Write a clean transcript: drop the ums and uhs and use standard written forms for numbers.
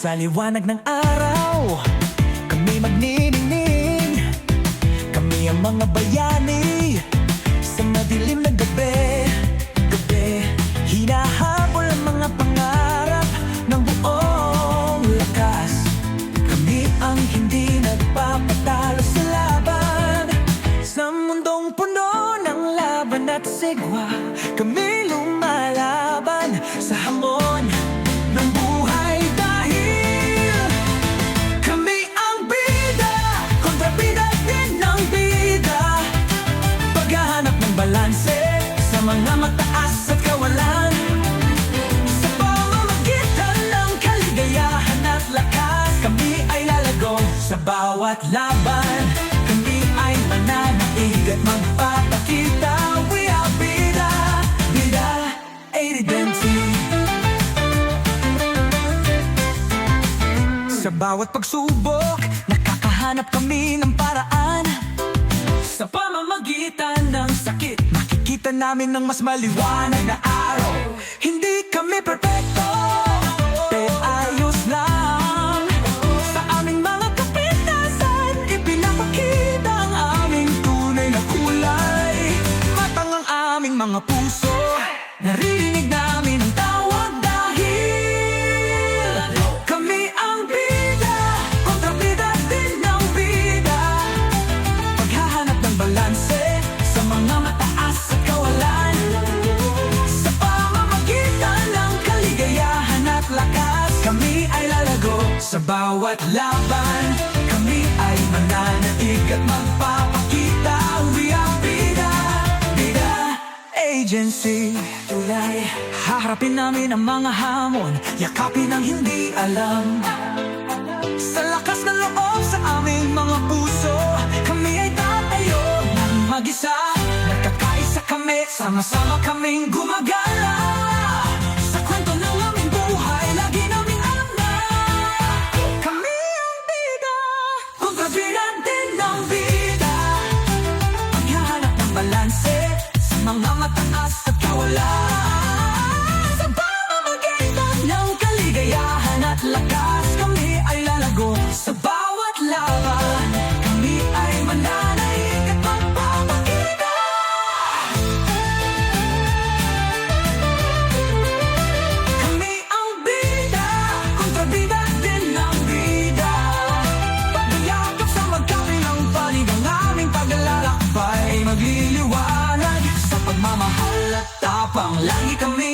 Sa liwanag ng araw, kami magniningning. Kami ang mga bayani sa madilim na gabi. Hinahabol ang mga pangarap ng buong lakas. Kami ang hindi nagpapatalo sa laban. Sa mundong puno ng laban at sigwa, kami lumalaban sa hamon ng buhay. Dahil kami ang bida, kontrabida din ng bida. Paghahanap ng balanse sa mga mataas at kawalan. Sa pamamagitan ng kaligayahan at lakas, kami ay lalago sa bawat laban. Kami ay mananaig at magpapakita. We are Bida, Bida, 80-20. Sa bawat pagsubok, nakakahanap kami ng paraan. Sa pamamagitan ng sakit, makikita namin ng mas maliwanag na araw. Hindi kami perpekto, pero ayos lang. Sa aming mga kapintasan, ipinapakita ang aming tunay na kulay. Matang ang aming mga puso, naririnig namin ang tawag. Dahil kami ang bida, kontrabida din ng bida. Paghahanap ng balanse sa mga mataas at kawalan. Sa pamamagitan ng kaligayahan at lakas, kami ay lalago sa bawat laban. Kami ay mananaig at magpapakita. We are Bida, Bida Agency. Tulay, haharapin namin ang mga hamon, yakapin ang hindi alam. Sa lakas ng loob sa aming mga puso, kami ay tatayo ng mag-isa. Nagkakaisa kami, sama-sama kaming gumagala. Sa kwento ng aming buhay, lagi naming alam na kami ang bida, kontrabida din ng bida. Paghahanap ng balanse sa mga mataas at kawalan. Sa pamamagitan ng kaligayahan at lakas, kami ay lalago sa bawat laban. Kami ay mananaig at magpapakita. Kami ang bida, kontrabida din ng bida. Pagyakap sa magkabilang panig, ang aming paglalakbay magliliwanag. Sa pagmamahal at tapang, lagi kami